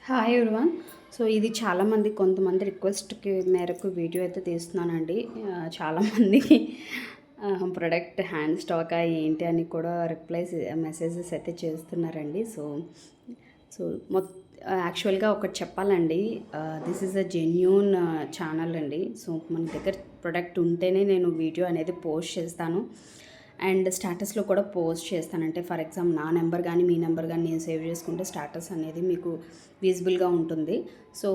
Hi everyone. So ఇది చాలామంది కొంతమంది రిక్వెస్ట్కి మేరకు వీడియో అయితే తీస్తున్నానండి. చాలామందికి ప్రొడక్ట్ హ్యాండ్ స్టాకా ఏంటి అని కూడా మెసేజెస్ అయితే చేస్తున్నారండి. సో సో యాక్చువల్గా ఒకటి చెప్పాలండి, this is a genuine channel అండి. సో మన దగ్గర ప్రొడక్ట్ ఉంటేనే నేను వీడియో అనేది పోస్ట్ చేస్తాను అండ్ స్టేటస్లో కూడా పోస్ట్ చేస్తాను. అంటే ఫర్ ఎగ్జాంపుల్ నా నెంబర్ కానీ మీ నెంబర్ కానీ నేను సేవ్ చేసుకుంటే స్టేటస్ అనేది మీకు విజిబుల్గా ఉంటుంది. సో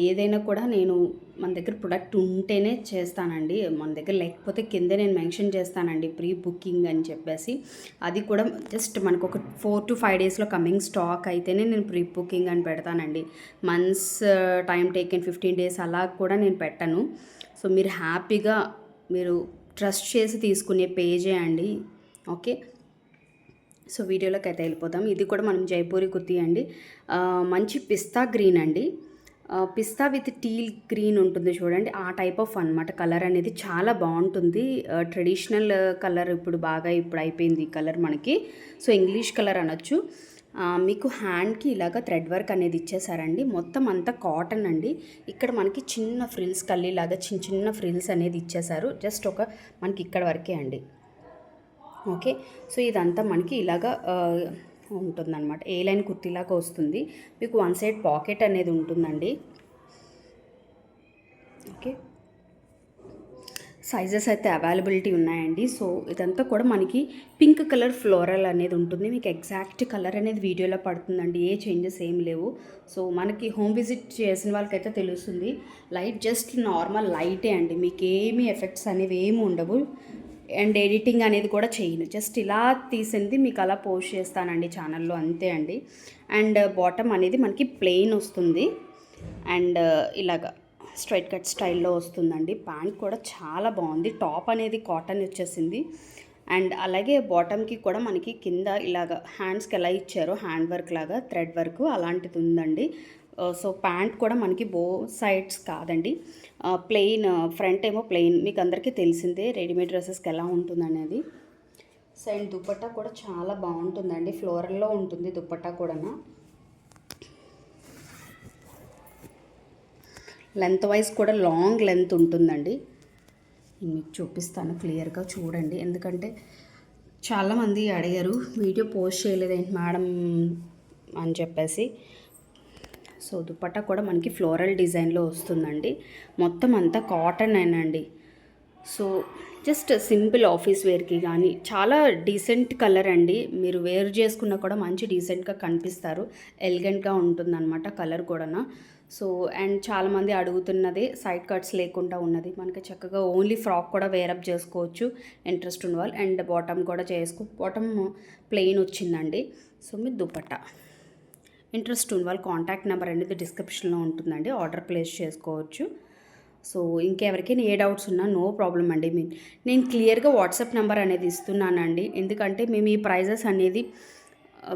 ఏదైనా కూడా నేను మన దగ్గర ప్రొడక్ట్ ఉంటేనే చేస్తానండి. మన దగ్గర లేకపోతే కింద నేను మెన్షన్ చేస్తానండి ప్రీ బుకింగ్ అని చెప్పేసి. అది కూడా జస్ట్ మనకు ఒక 4 to 5 డేస్లో కమింగ్ స్టాక్ అయితేనే నేను ప్రీ బుకింగ్ అని పెడతానండి. మంత్స్ టైం టేకెన్ 15 డేస్ అలా కూడా నేను పెట్టను. సో మీరు హ్యాపీగా మీరు ట్రస్ట్ చేసి తీసుకునే పేజే అండి. ఓకే, సో వీడియోలోకి అయితే వెళ్ళిపోదాం. ఇది కూడా మనం జైపూరి కుర్తీ అండి. మంచి పిస్తా గ్రీన్ అండి. పిస్తా విత్ టీల్ గ్రీన్ ఉంటుంది చూడండి, ఆ టైప్ ఆఫ్ అనమాట. కలర్ అనేది చాలా బాగుంటుంది. ట్రెడిషనల్ కలర్ ఇప్పుడు అయిపోయింది ఈ కలర్ మనకి. సో ఇంగ్లీష్ కలర్ అనొచ్చు. మీకు హ్యాండ్కి ఇలాగ థ్రెడ్ వర్క్ అనేది ఇచ్చేసారండి. మొత్తం అంతా కాటన్ అండి. ఇక్కడ మనకి చిన్న ఫ్రిల్స్ కల్లీలాగా చిన్న చిన్న ఫ్రిల్స్ అనేది ఇచ్చేసారు. జస్ట్ మనకి ఇక్కడ వరకే అండి. ఓకే, సో ఇదంతా మనకి ఇలాగా ఉంటుందన్నమాట. ఏ లైన్ కుర్తీలాగా వస్తుంది. మీకు వన్ సైడ్ పాకెట్ అనేది ఉంటుందండి. ఓకే, సైజెస్ అయితే అవైలబిలిటీ ఉన్నాయండి. సో ఇదంతా కూడా మనకి పింక్ కలర్ ఫ్లోరల్ అనేది ఉంటుంది. మీకు ఎగ్జాక్ట్ కలర్ అనేది వీడియోలో పడుతుందండి. ఏ చేంజెస్ ఏం లేవు. సో మనకి హోమ్ విజిట్ చేసిన వాళ్ళకైతే తెలుస్తుంది. లైట్ జస్ట్ నార్మల్ లైటే అండి. మీకు ఏమీ ఎఫెక్ట్స్ అనేవి ఏమి ఉండవు. అండ్ ఎడిటింగ్ అనేది కూడా చేయను. జస్ట్ ఇలా తీసింది మీకు అలా పోస్ట్ చేస్తానండి ఛానల్లో, అంతే అండి. అండ్ బాటమ్ అనేది మనకి ప్లెయిన్ వస్తుంది అండ్ ఇలాగా స్ట్రైట్ కట్ స్టైల్లో వస్తుందండి. ప్యాంట్ కూడా చాలా బాగుంది. టాప్ అనేది కాటన్ వచ్చేసింది. అండ్ అలాగే బాటమ్కి కూడా మనకి కింద ఇలాగ హ్యాండ్స్కి ఎలా ఇచ్చారో హ్యాండ్ వర్క్ లాగా థ్రెడ్ వర్క్ అలాంటిది ఉందండి. సో ప్యాంట్ కూడా మనకి సైడ్స్ కాదండి, ప్లెయిన్. ఫ్రంట్ ఏమో ప్లెయిన్, మీకు అందరికీ తెలిసిందే రెడీమేడ్ డ్రెస్సెస్కి ఎలా ఉంటుంది అనేది. సో అండ్ దుపట్టా కూడా చాలా బాగుంటుందండి. ఫ్లోరల్లో ఉంటుంది దుపట్టా కూడా. లెంత్ వైజ్ కూడా లాంగ్ లెంత్ ఉంటుందండి. నేను మీకు చూపిస్తాను క్లియర్గా చూడండి. ఎందుకంటే చాలామంది అడిగారు వీడియో పోస్ట్ చేయలేదేంటి మేడం అని చెప్పేసి. సో దుపట్టా కూడా మనకి ఫ్లోరల్ డిజైన్లో వస్తుందండి. మొత్తం అంతా కాటన్ అండి. సో జస్ట్ సింపుల్ ఆఫీస్ వేర్కి కానీ చాలా డీసెంట్ కలర్ అండి. మీరు వేర్ చేసుకున్నా కూడా మంచి డీసెంట్గా కనిపిస్తారు. ఎలిగెంట్గా ఉంటుందన్నమాట కలర్ కూడా. సో అండ్ చాలామంది అడుగుతున్నది సైడ్ కట్స్ లేకుండా ఉన్నది. మనకి చక్కగా ఓన్లీ ఫ్రాక్ కూడా వేరప్ చేసుకోవచ్చు ఇంట్రెస్ట్ ఉన్న వాళ్ళు. అండ్ బాటమ్ కూడా బాటమ్ ప్లెయిన్ వచ్చిందండి. సో మీరు దుపట్టా ఇంట్రెస్ట్ ఉన్న వాళ్ళు కాంటాక్ట్ నెంబర్ అనేది డిస్క్రిప్షన్లో ఉంటుందండి. ఆర్డర్ ప్లేస్ చేసుకోవచ్చు. సో ఇంకెవరికైనా ఏ డౌట్స్ ఉన్నా నో ప్రాబ్లం అండి. నేను క్లియర్గా వాట్సాప్ నెంబర్ అనేది ఇస్తున్నానండి. ఎందుకంటే మేము ఈ ప్రైజెస్ అనేది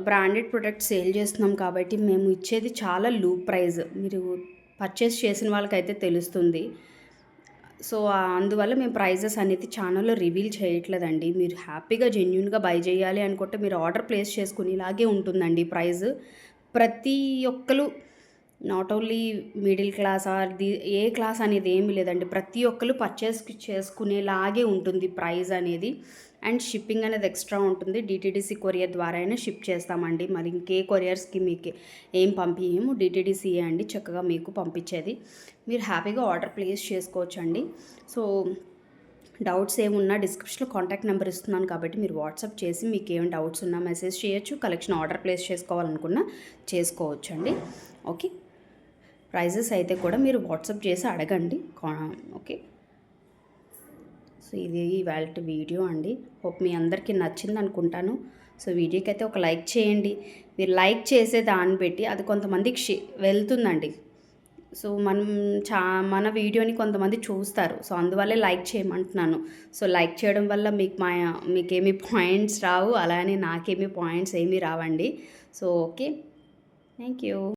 బ్రాండెడ్ ప్రొడక్ట్ సేల్ చేస్తున్నాం కాబట్టి మేము ఇచ్చేది చాలా లో ప్రైజ్. మీరు పర్చేస్ చేసిన వాళ్ళకైతే తెలుస్తుంది. సో అందువల్ల మేము ప్రైజెస్ అనేది ఛానల్లో రివీల్ చేయట్లేదండి. మీరు హ్యాపీగా జెన్యూన్గా బై చేయాలి అనుకుంటే మీరు ఆర్డర్ ప్లేస్ చేసుకుని ఇలాగే ఉంటుందండి ప్రైజ్. ప్రతి ఒక్కరు not only middle class or A class అనేది ఏమి లేదండి. ప్రతి ఒక్కరు పర్చేస్ చేసుకునేలాగే ఉంటుంది ప్రైస్ అనేది. అండ్ షిప్పింగ్ అనేది ఎక్స్ట్రా ఉంటుంది. డిటీడీసీ కొరియర్ ద్వారా అయినా షిప్ చేస్తామండి. మరి ఇంకే కొరియర్స్కి మీకు ఏం పంపించము, డిటీడీసీ అండి చక్కగా మీకు పంపించేది. మీరు హ్యాపీగా ఆర్డర్ ప్లేస్ చేసుకోవచ్చండి. సో డౌట్స్ ఏమున్నా డిస్క్రిప్షన్లో కాంటాక్ట్ నెంబర్ ఇస్తున్నాను కాబట్టి మీరు వాట్సాప్ చేసి మీకు ఏం డౌట్స్ ఉన్నా మెసేజ్ చేయొచ్చు. కలెక్షన్ ఆర్డర్ ప్లేస్ చేసుకోవాలనుకున్నా చేసుకోవచ్చు అండి. ఓకే, ప్రైజెస్ అయితే కూడా మీరు వాట్సాప్ చేసి అడగండి. ఓకే, సో ఇది ఇవాళ వీడియో అండి. హోప్ మీ అందరికీ నచ్చింది అనుకుంటాను. సో వీడియోకి అయితే ఒక లైక్ చేయండి. మీరు లైక్ చేసే దాన్ని పెట్టి అది కొంతమందికి వెళ్తుందండి. సో మన వీడియోని కొంతమంది చూస్తారు. సో అందువల్లే లైక్ చేయమంటున్నాను. సో లైక్ చేయడం వల్ల మీకేమీ పాయింట్స్ రావు, అలానే నాకేమీ పాయింట్స్ ఏమీ రావండి. So okay, thank you.